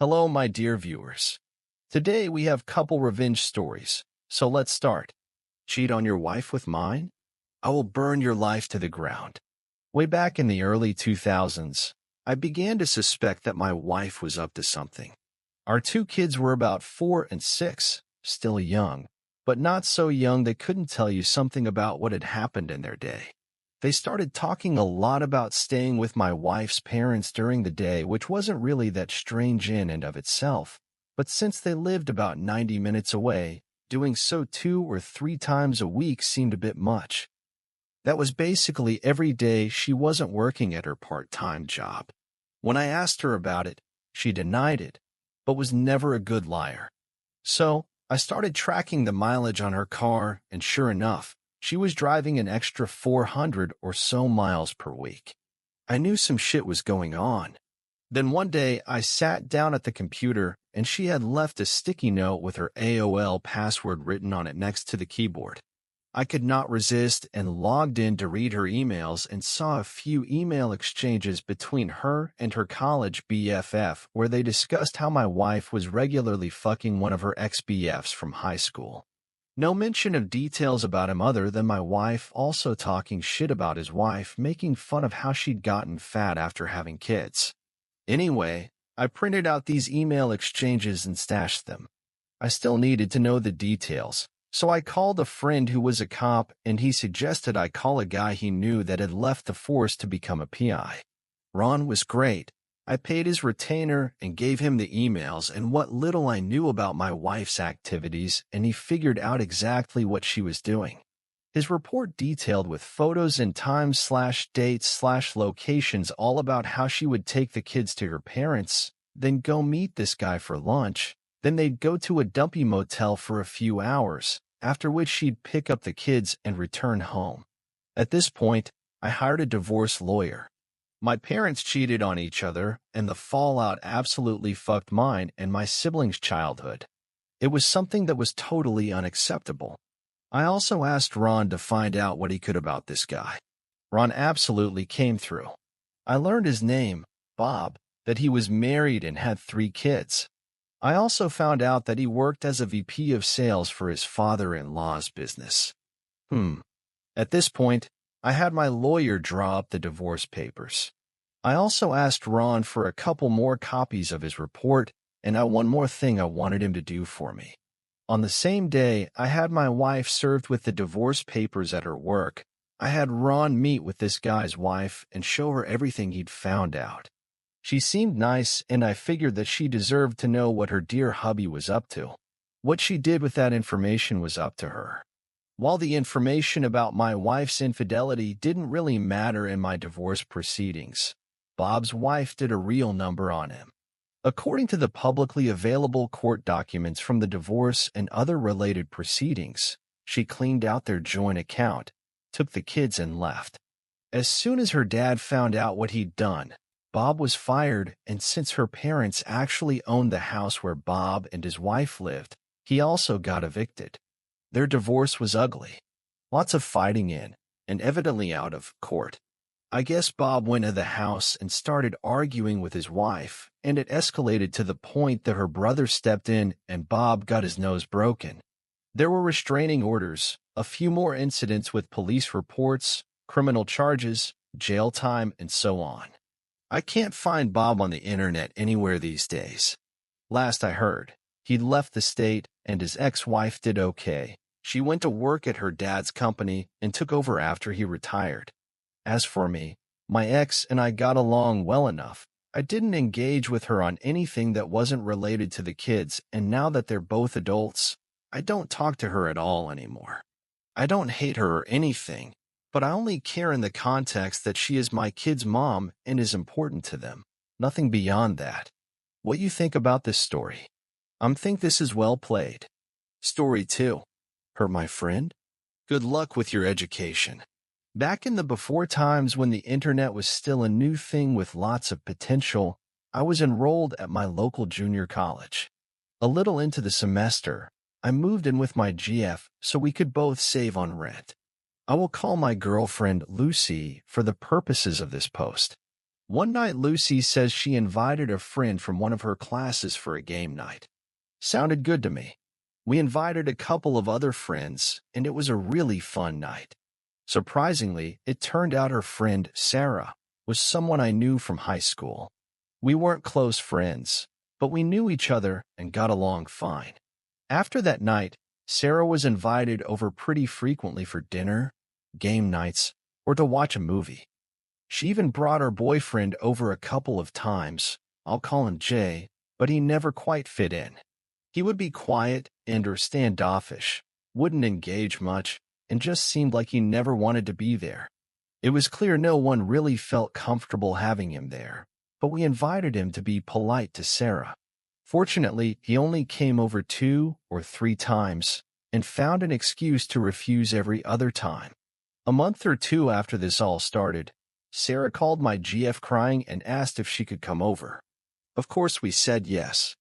Hello, my dear viewers. Today we have couple revenge stories, so let's start. Cheat on your wife with mine? I will burn your life to the ground. Way back in the early 2000s, I began to suspect that my wife was up to something. Our two kids were about 4 and 6, still young, but not so young they couldn't tell you something about what had happened in their day. They started talking a lot about staying with my wife's parents during the day, which wasn't really that strange in and of itself. But since they lived about 90 minutes away, doing so 2 or 3 times a week seemed a bit much. That was basically every day she wasn't working at her part-time job. When I asked her about it, she denied it, but was never a good liar. So I started tracking the mileage on her car, and sure enough, she was driving an extra 400 or so miles per week. I knew some shit was going on. Then one day, I sat down at the computer, and she had left a sticky note with her AOL password written on it next to the keyboard. I could not resist and logged in to read her emails and saw a few email exchanges between her and her college BFF where they discussed how my wife was regularly fucking one of her ex-BFs from high school. No mention of details about him other than my wife also talking shit about his wife, making fun of how she'd gotten fat after having kids. Anyway, I printed out these email exchanges and stashed them. I still needed to know the details, so I called a friend who was a cop, and he suggested I call a guy he knew that had left the force to become a PI. Ron was great. I paid his retainer and gave him the emails and what little I knew about my wife's activities, and he figured out exactly what she was doing. His report detailed with photos and times/dates/locations all about how she would take the kids to her parents, then go meet this guy for lunch, then they'd go to a dumpy motel for a few hours, after which she'd pick up the kids and return home. At this point, I hired a divorce lawyer. My parents cheated on each other, and the fallout absolutely fucked mine and my siblings' childhood. It was something that was totally unacceptable. I also asked Ron to find out what he could about this guy. Ron absolutely came through. I learned his name, Bob, that he was married and had 3 kids. I also found out that he worked as a VP of sales for his father-in-law's business. At this point, I had my lawyer draw up the divorce papers. I also asked Ron for a couple more copies of his report, and one more thing I wanted him to do for me. On the same day, I had my wife served with the divorce papers at her work. I had Ron meet with this guy's wife and show her everything he'd found out. She seemed nice, and I figured that she deserved to know what her dear hubby was up to. What she did with that information was up to her. While the information about my wife's infidelity didn't really matter in my divorce proceedings, Bob's wife did a real number on him. According to the publicly available court documents from the divorce and other related proceedings, she cleaned out their joint account, took the kids, and left. As soon as her dad found out what he'd done, Bob was fired, and since her parents actually owned the house where Bob and his wife lived, he also got evicted. Their divorce was ugly. Lots of fighting in, and evidently out of, court. I guess Bob went to the house and started arguing with his wife, and it escalated to the point that her brother stepped in and Bob got his nose broken. There were restraining orders, a few more incidents with police reports, criminal charges, jail time, and so on. I can't find Bob on the internet anywhere these days. Last I heard, he'd left the state, and his ex-wife did okay. She went to work at her dad's company and took over after he retired. As for me, my ex and I got along well enough. I didn't engage with her on anything that wasn't related to the kids, and now that they're both adults, I don't talk to her at all anymore. I don't hate her or anything, but I only care in the context that she is my kids' mom and is important to them. Nothing beyond that. What you think about this story? Think this is well played. Story 2. Hurt my friend? Good luck with your education. Back in the before times when the internet was still a new thing with lots of potential, I was enrolled at my local junior college. A little into the semester, I moved in with my GF so we could both save on rent. I will call my girlfriend Lucy for the purposes of this post. One night, Lucy says she invited a friend from one of her classes for a game night. Sounded good to me. We invited a couple of other friends, and it was a really fun night. Surprisingly, it turned out her friend, Sarah, was someone I knew from high school. We weren't close friends, but we knew each other and got along fine. After that night, Sarah was invited over pretty frequently for dinner, game nights, or to watch a movie. She even brought her boyfriend over a couple of times. I'll call him Jay, but he never quite fit in. He would be quiet and/or standoffish, wouldn't engage much, and just seemed like he never wanted to be there. It was clear no one really felt comfortable having him there, but we invited him to be polite to Sarah. Fortunately, he only came over 2 or 3 times and found an excuse to refuse every other time. A month or 2 after this all started, Sarah called my GF crying and asked if she could come over. Of course, we said yes.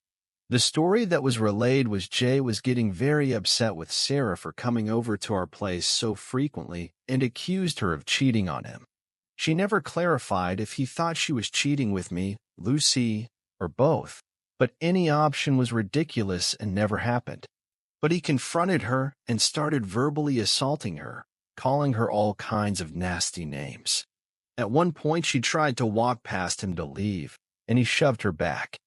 The story that was relayed was Jay was getting very upset with Sarah for coming over to our place so frequently and accused her of cheating on him. She never clarified if he thought she was cheating with me, Lucy, or both, but any option was ridiculous and never happened. But he confronted her and started verbally assaulting her, calling her all kinds of nasty names. At one point, she tried to walk past him to leave, and he shoved her back.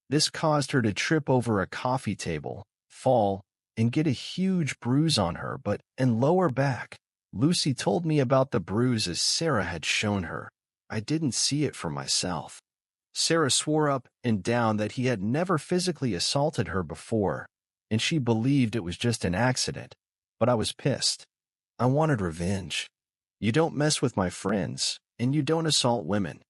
This caused her to trip over a coffee table, fall, and get a huge bruise on her butt and lower back. Lucy told me about the bruises Sarah had shown her. I didn't see it for myself. Sarah swore up and down that he had never physically assaulted her before, and she believed it was just an accident, but I was pissed. I wanted revenge. You don't mess with my friends, and you don't assault women.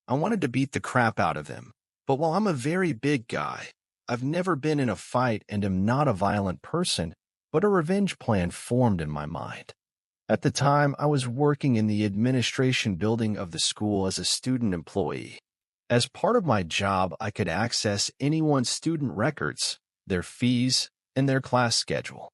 I wanted to beat the crap out of him. But while I'm a very big guy, I've never been in a fight and am not a violent person, but a revenge plan formed in my mind. At the time, I was working in the administration building of the school as a student employee. As part of my job, I could access anyone's student records, their fees, and their class schedule.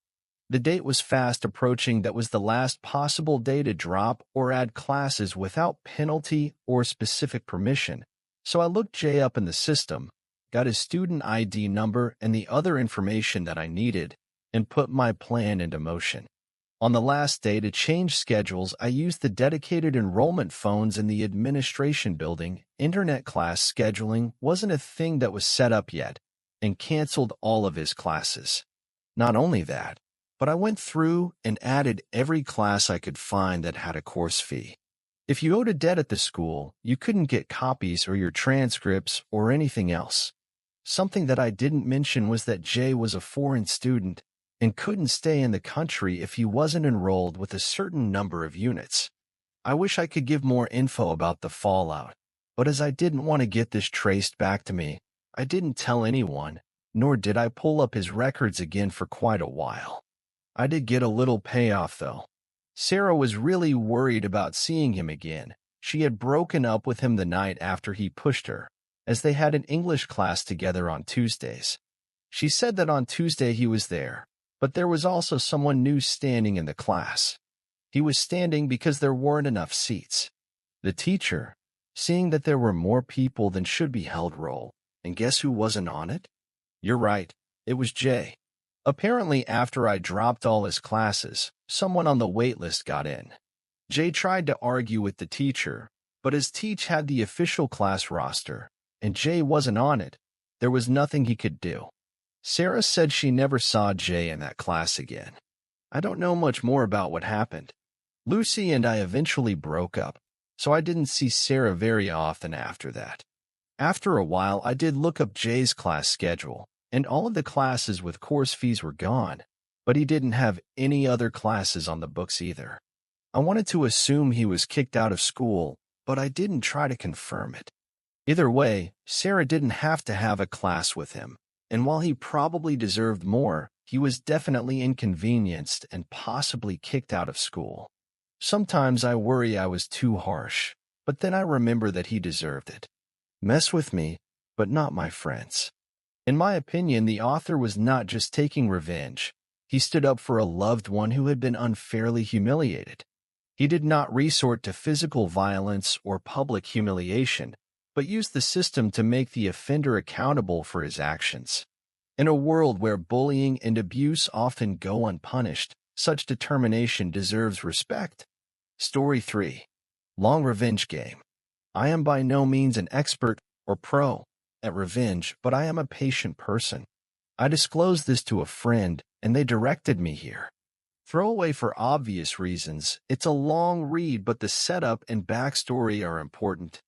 The date was fast approaching that was the last possible day to drop or add classes without penalty or specific permission. So I looked Jay up in the system, got his student ID number and the other information that I needed, and put my plan into motion. On the last day to change schedules, I used the dedicated enrollment phones in the administration building. Internet class scheduling wasn't a thing that was set up yet, and canceled all of his classes. Not only that, but I went through and added every class I could find that had a course fee. If you owed a debt at the school, you couldn't get copies or your transcripts or anything else. Something that I didn't mention was that Jay was a foreign student and couldn't stay in the country if he wasn't enrolled with a certain number of units. I wish I could give more info about the fallout, but as I didn't want to get this traced back to me, I didn't tell anyone, nor did I pull up his records again for quite a while. I did get a little payoff, though. Sarah was really worried about seeing him again. She had broken up with him the night after he pushed her, as they had an English class together on Tuesdays. She said that on Tuesday he was there, but there was also someone new standing in the class. He was standing because there weren't enough seats. The teacher, seeing that there were more people than should be held roll, and guess who wasn't on it? You're right, it was Jay. Apparently, after I dropped all his classes, someone on the wait list got in. Jay tried to argue with the teacher, but as Teach had the official class roster, and Jay wasn't on it, there was nothing he could do. Sarah said she never saw Jay in that class again. I don't know much more about what happened. Lucy and I eventually broke up, so I didn't see Sarah very often after that. After a while, I did look up Jay's class schedule, and all of the classes with course fees were gone, but he didn't have any other classes on the books either. I wanted to assume he was kicked out of school, but I didn't try to confirm it. Either way, Sarah didn't have to have a class with him, and while he probably deserved more, he was definitely inconvenienced and possibly kicked out of school. Sometimes I worry I was too harsh, but then I remember that he deserved it. Mess with me, but not my friends. In my opinion, the author was not just taking revenge. He stood up for a loved one who had been unfairly humiliated. He did not resort to physical violence or public humiliation, but used the system to make the offender accountable for his actions. In a world where bullying and abuse often go unpunished, such determination deserves respect. Story 3. Long Revenge Game. I am by no means an expert or pro at revenge, but I am a patient person. I disclosed this to a friend, and they directed me here. Throwaway for obvious reasons. It's a long read, but the setup and backstory are important.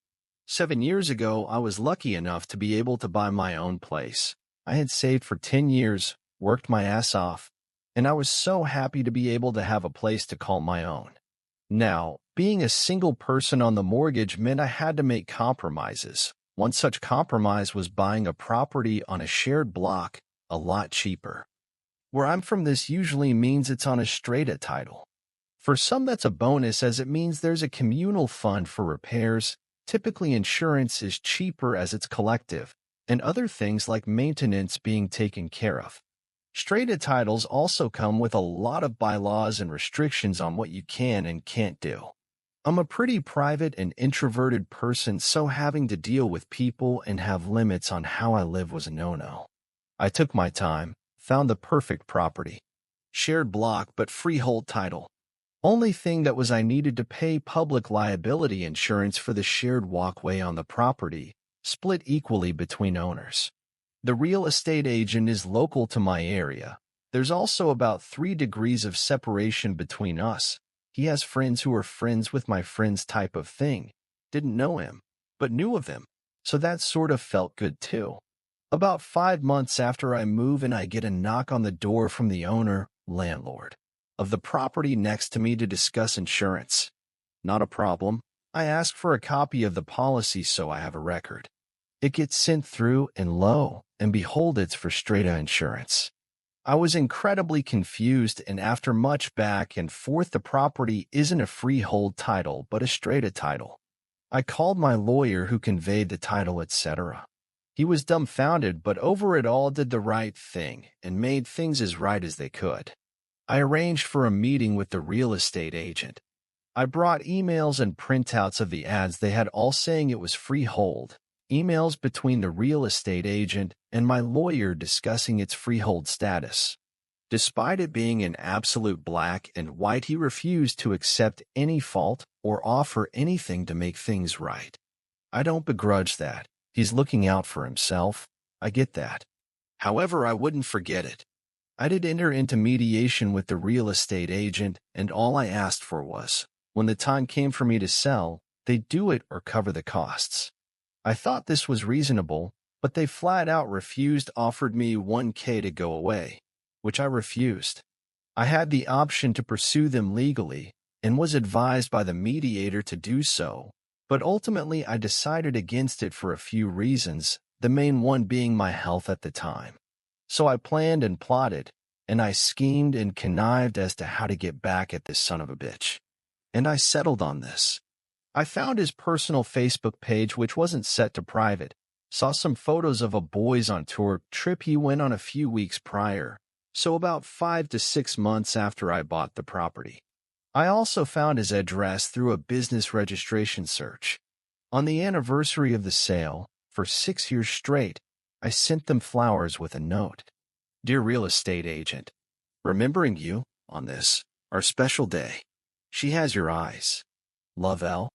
7 years ago, I was lucky enough to be able to buy my own place. I had saved for 10 years, worked my ass off, and I was so happy to be able to have a place to call my own. Now, being a single person on the mortgage meant I had to make compromises. One such compromise was buying a property on a shared block, a lot cheaper. Where I'm from, this usually means it's on a strata title. For some, that's a bonus, as it means there's a communal fund for repairs. Typically, insurance is cheaper as it's collective, and other things like maintenance being taken care of. Strata titles also come with a lot of bylaws and restrictions on what you can and can't do. I'm a pretty private and introverted person, so having to deal with people and have limits on how I live was a no-no. I took my time, found the perfect property. Shared block but freehold title. Only thing that was I needed to pay public liability insurance for the shared walkway on the property, split equally between owners. The real estate agent is local to my area. There's also about 3 degrees of separation between us. He has friends who are friends with my friends type of thing. Didn't know him, but knew of him. So that sort of felt good too. About 5 months after I move in, I get a knock on the door from the owner, landlord, of the property next to me to discuss insurance. Not a problem. I ask for a copy of the policy so I have a record. It gets sent through, and lo and behold, it's for strata insurance. I was incredibly confused, and after much back and forth, the property isn't a freehold title but a strata title. I called my lawyer who conveyed the title, etc. He was dumbfounded, but over it all did the right thing and made things as right as they could. I arranged for a meeting with the real estate agent. I brought emails and printouts of the ads they had, all saying it was freehold. Emails between the real estate agent and my lawyer discussing its freehold status. Despite it being in absolute black and white, he refused to accept any fault or offer anything to make things right. I don't begrudge that. He's looking out for himself. I get that. However, I wouldn't forget it. I did enter into mediation with the real estate agent, and all I asked for was, when the time came for me to sell, they'd do it or cover the costs. I thought this was reasonable, but they flat out refused, offered me $1,000 to go away, which I refused. I had the option to pursue them legally and was advised by the mediator to do so, but ultimately I decided against it for a few reasons, the main one being my health at the time. So I planned and plotted, and I schemed and connived as to how to get back at this son of a bitch. And I settled on this. I found his personal Facebook page, which wasn't set to private, saw some photos of a boys on tour trip he went on a few weeks prior, so about 5 to 6 months after I bought the property. I also found his address through a business registration search. On the anniversary of the sale, for 6 years straight, I sent them flowers with a note. Dear real estate agent, remembering you on this, our special day. She has your eyes. Love, L.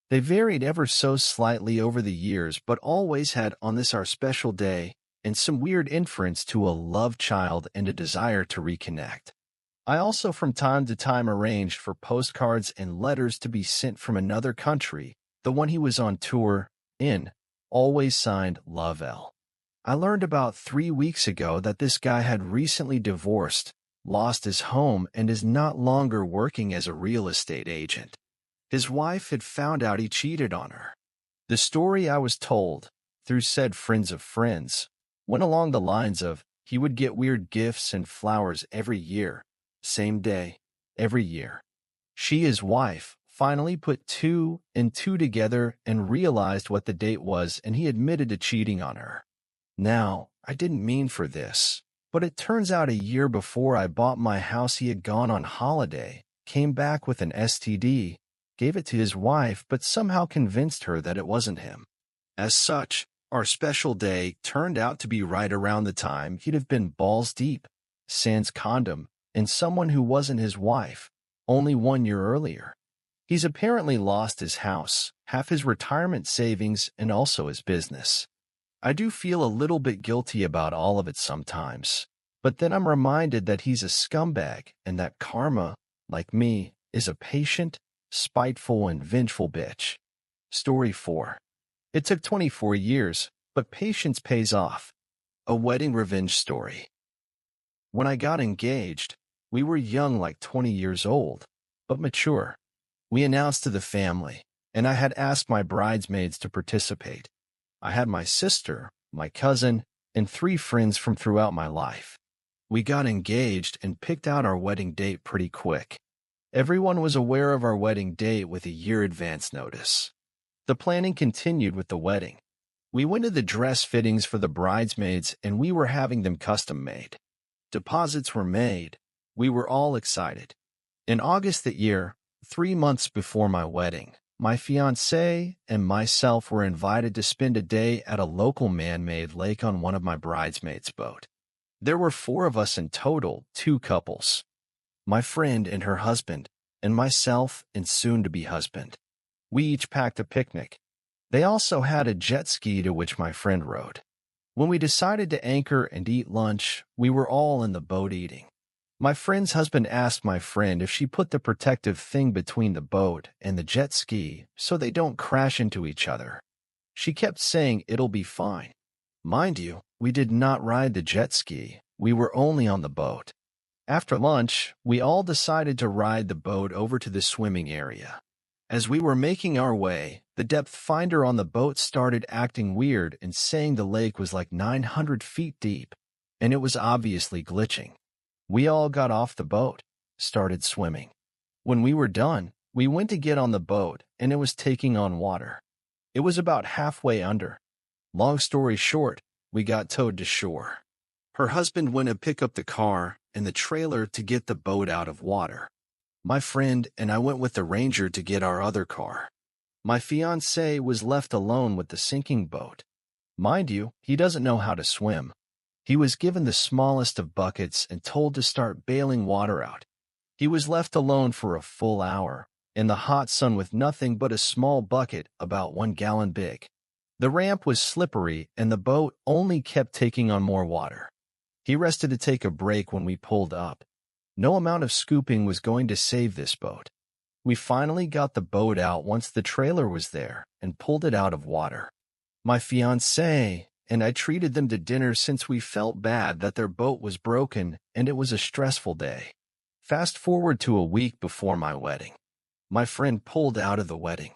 They varied ever so slightly over the years, but always had on this our special day, and some weird inference to a love child and a desire to reconnect. I also from time to time arranged for postcards and letters to be sent from another country, the one he was on tour in, always signed Love, L. I learned about 3 weeks ago that this guy had recently divorced, lost his home, and is not longer working as a real estate agent. His wife had found out he cheated on her. The story I was told, through said friends of friends, went along the lines of he would get weird gifts and flowers every year, same day, every year. She, his wife, finally put 2 and 2 together and realized what the date was, and he admitted to cheating on her. Now, I didn't mean for this, but it turns out a year before I bought my house he had gone on holiday, came back with an STD, gave it to his wife, but somehow convinced her that it wasn't him. As such, our special day turned out to be right around the time he'd have been balls deep, sans condom, and someone who wasn't his wife, only 1 year earlier. He's apparently lost his house, half his retirement savings, and also his business. I do feel a little bit guilty about all of it sometimes, but then I'm reminded that he's a scumbag and that karma, like me, is a patient, spiteful, and vengeful bitch. Story 4. It took 24 years, but patience pays off. A wedding revenge story. When I got engaged, we were young, like 20 years old, but mature. We announced to the family, and I had asked my bridesmaids to participate. I had my sister, my cousin, and 3 friends from throughout my life. We got engaged and picked out our wedding date pretty quick. Everyone was aware of our wedding date with a year advance notice. The planning continued with the wedding. We went to the dress fittings for the bridesmaids, and we were having them custom made. Deposits were made. We were all excited. In August that year, 3 months before my wedding, my fiancé and myself were invited to spend a day at a local man-made lake on one of my bridesmaids' boat. There were 4 of us in total, 2 couples. My friend and her husband, and myself and soon-to-be husband. We each packed a picnic. They also had a jet ski to which my friend rode. When we decided to anchor and eat lunch, we were all in the boat eating. My friend's husband asked my friend if she put the protective thing between the boat and the jet ski so they don't crash into each other. She kept saying it'll be fine. Mind you, we did not ride the jet ski. We were only on the boat. After lunch, we all decided to ride the boat over to the swimming area. As we were making our way, the depth finder on the boat started acting weird and saying the lake was like 900 feet deep, and it was obviously glitching. We all got off the boat, started swimming. When we were done, we went to get on the boat, and it was taking on water. It was about halfway under. Long story short, we got towed to shore. Her husband went to pick up the car and the trailer to get the boat out of water. My friend and I went with the ranger to get our other car. My fiancé was left alone with the sinking boat. Mind you, he doesn't know how to swim. He was given the smallest of buckets and told to start bailing water out. He was left alone for a full hour, in the hot sun with nothing but a small bucket about 1 gallon big. The ramp was slippery and the boat only kept taking on more water. He rested to take a break when we pulled up. No amount of scooping was going to save this boat. We finally got the boat out once the trailer was there and pulled it out of water. My fiancé and I treated them to dinner since we felt bad that their boat was broken and it was a stressful day. Fast forward to a week before my wedding. My friend pulled out of the wedding.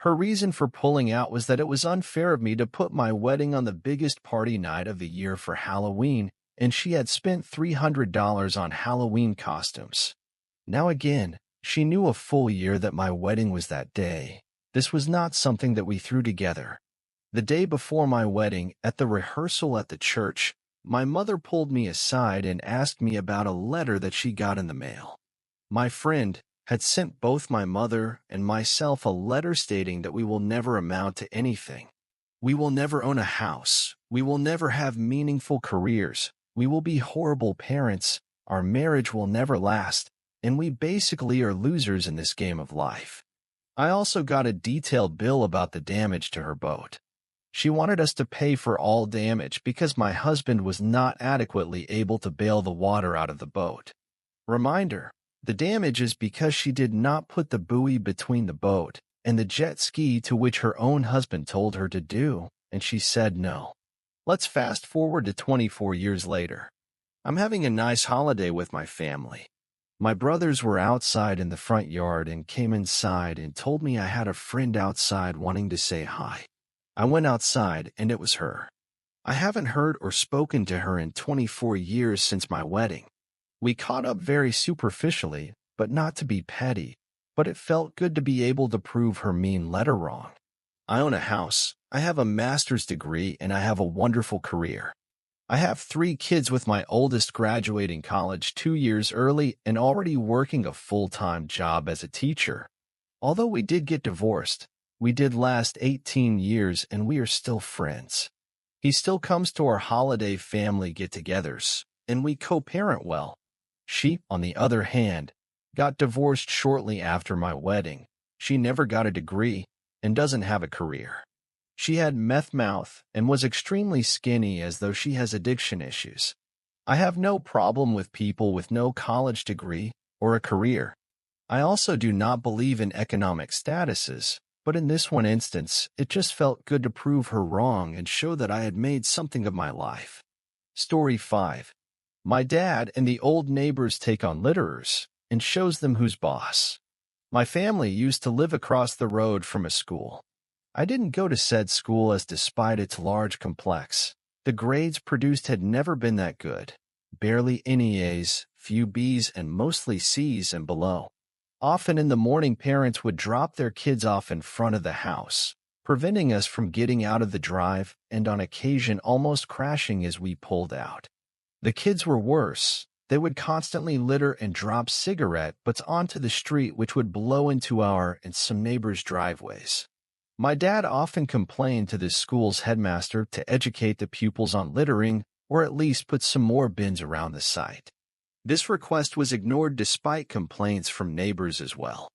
Her reason for pulling out was that it was unfair of me to put my wedding on the biggest party night of the year for Halloween, and she had spent $300 on Halloween costumes. Now again, she knew a full year that my wedding was that day. This was not something that we threw together. The day before my wedding, at the rehearsal at the church, my mother pulled me aside and asked me about a letter that she got in the mail. My friend had sent both my mother and myself a letter stating that we will never amount to anything. We will never own a house. We will never have meaningful careers. We will be horrible parents. Our marriage will never last. And we basically are losers in this game of life. I also got a detailed bill about the damage to her boat. She wanted us to pay for all damage because my husband was not adequately able to bail the water out of the boat. Reminder, the damage is because she did not put the buoy between the boat and the jet ski, to which her own husband told her to do, and she said no. Let's fast forward to 24 years later. I'm having a nice holiday with my family. My brothers were outside in the front yard and came inside and told me I had a friend outside wanting to say hi. I went outside and it was her. I haven't heard or spoken to her in 24 years since my wedding. We caught up very superficially, but not to be petty, but it felt good to be able to prove her mean letter wrong. I own a house, I have a master's degree, and I have a wonderful career. I have 3 kids, with my oldest graduating college 2 years early and already working a full-time job as a teacher. Although we did get divorced, We did last 18 years and we are still friends. He still comes to our holiday family get-togethers, and we co-parent well. She, on the other hand, got divorced shortly after my wedding. She never got a degree and doesn't have a career. She had meth mouth and was extremely skinny as though she has addiction issues. I have no problem with people with no college degree or a career. I also do not believe in economic statuses, but in this one instance, it just felt good to prove her wrong and show that I had made something of my life. Story 5. My dad and the old neighbors take on litterers and shows them who's boss. My family used to live across the road from a school. I didn't go to said school as despite its large complex, the grades produced had never been that good. Barely any A's, few B's, and mostly C's and below. Often in the morning, parents would drop their kids off in front of the house, preventing us from getting out of the drive and on occasion almost crashing as we pulled out. The kids were worse. They would constantly litter and drop cigarette butts onto the street, which would blow into our and some neighbors' driveways. My dad often complained to the school's headmaster to educate the pupils on littering or at least put some more bins around the site. This request was ignored despite complaints from neighbors as well.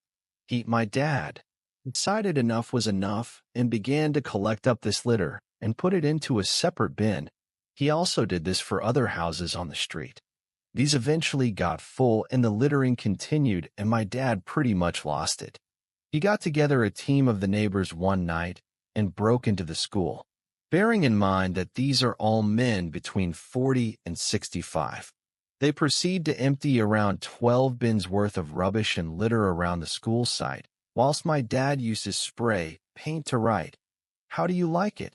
My dad decided enough was enough and began to collect up this litter and put it into a separate bin. He also did this for other houses on the street. These eventually got full and the littering continued, and my dad pretty much lost it. He got together a team of the neighbors one night and broke into the school, bearing in mind that these are all men between 40 and 65. They proceed to empty around 12 bins worth of rubbish and litter around the school site, whilst my dad uses spray paint to write, "How do you like it?"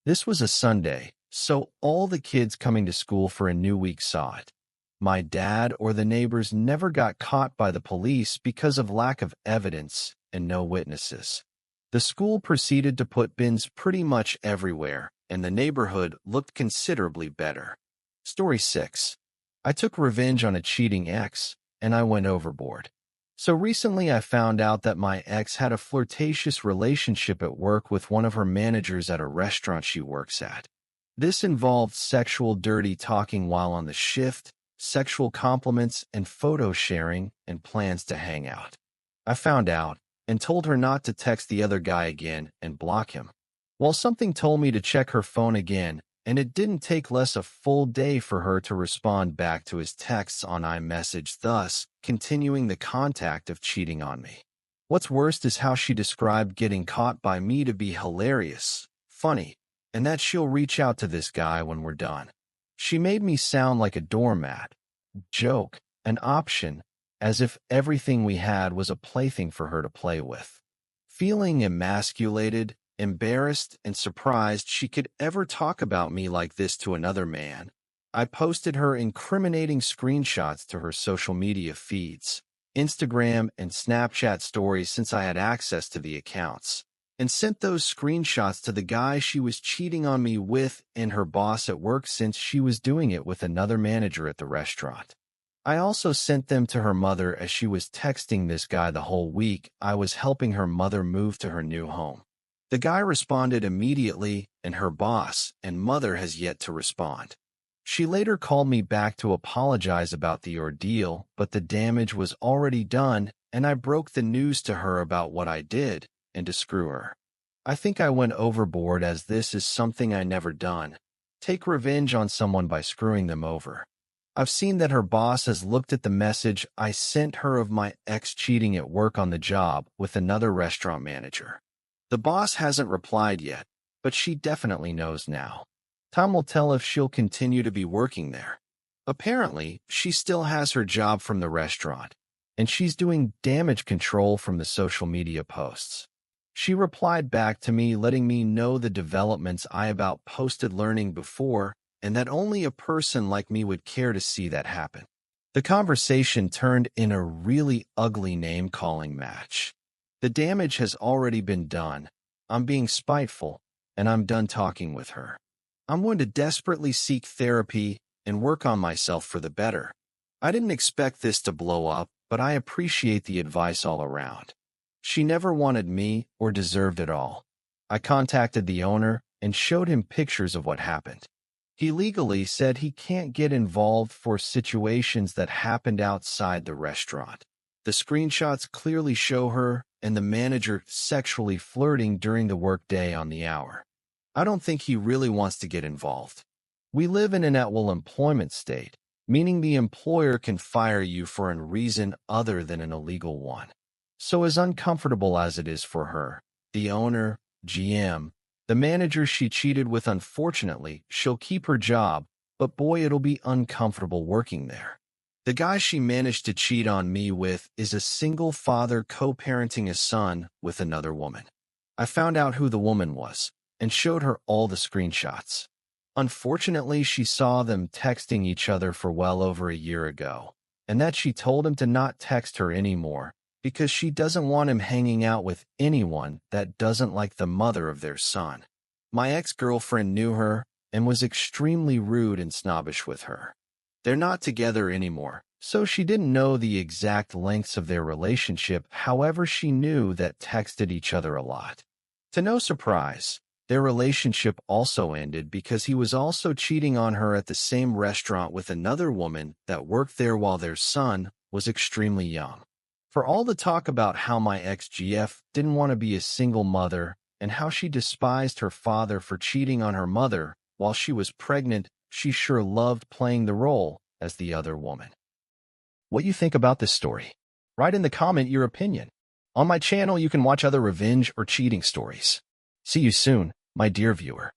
This was a Sunday, so all the kids coming to school for a new week saw it. My dad or the neighbors never got caught by the police because of lack of evidence and no witnesses. The school proceeded to put bins pretty much everywhere, and the neighborhood looked considerably better. Story 6. I took revenge on a cheating ex, and I went overboard. So recently I found out that my ex had a flirtatious relationship at work with one of her managers at a restaurant she works at. This involved sexual dirty talking while on the shift, sexual compliments and photo sharing, and plans to hang out. I found out and told her not to text the other guy again and block him. Well, something told me to check her phone again, and it didn't take less a full day for her to respond back to his texts on iMessage, thus continuing the contact of cheating on me. What's worst is how she described getting caught by me to be hilarious, funny, and that she'll reach out to this guy when we're done. She made me sound like a doormat, joke, an option, as if everything we had was a plaything for her to play with. Feeling emasculated, embarrassed, and surprised she could ever talk about me like this to another man, I posted her incriminating screenshots to her social media feeds, Instagram and Snapchat stories since I had access to the accounts, and sent those screenshots to the guy she was cheating on me with and her boss at work since she was doing it with another manager at the restaurant. I also sent them to her mother as she was texting this guy the whole week I was helping her mother move to her new home. The guy responded immediately, and her boss and mother has yet to respond. She later called me back to apologize about the ordeal, but the damage was already done, and I broke the news to her about what I did, and to screw her. I think I went overboard, as this is something I never done. Take revenge on someone by screwing them over. I've seen that her boss has looked at the message I sent her of my ex cheating at work on the job with another restaurant manager. The boss hasn't replied yet, but she definitely knows now. Time will tell if she'll continue to be working there. Apparently, she still has her job from the restaurant, and she's doing damage control from the social media posts. She replied back to me letting me know the developments I about posted learning before, and that only a person like me would care to see that happen. The conversation turned in a really ugly name-calling match. The damage has already been done. I'm being spiteful, and I'm done talking with her. I'm going to desperately seek therapy and work on myself for the better. I didn't expect this to blow up, but I appreciate the advice all around. She never wanted me or deserved it all. I contacted the owner and showed him pictures of what happened. He legally said he can't get involved for situations that happened outside the restaurant. The screenshots clearly show her and the manager sexually flirting during the workday on the hour. I don't think he really wants to get involved. We live in an at-will employment state, meaning the employer can fire you for a reason other than an illegal one. So as uncomfortable as it is for her, the owner, GM, the manager she cheated with, unfortunately, she'll keep her job, but boy, it'll be uncomfortable working there. The guy she managed to cheat on me with is a single father co-parenting a son with another woman. I found out who the woman was and showed her all the screenshots. Unfortunately, she saw them texting each other for well over a year ago, and that she told him to not text her anymore because she doesn't want him hanging out with anyone that doesn't like the mother of their son. My ex-girlfriend knew her and was extremely rude and snobbish with her. They're not together anymore, so she didn't know the exact lengths of their relationship. However, she knew that texted each other a lot. To no surprise, their relationship also ended because he was also cheating on her at the same restaurant with another woman that worked there while their son was extremely young. For all the talk about how my ex-GF didn't want to be a single mother and how she despised her father for cheating on her mother while she was pregnant, she sure loved playing the role as the other woman. What you think about this story? Write in the comment your opinion. On my channel, you can watch other revenge or cheating stories. See you soon, my dear viewer.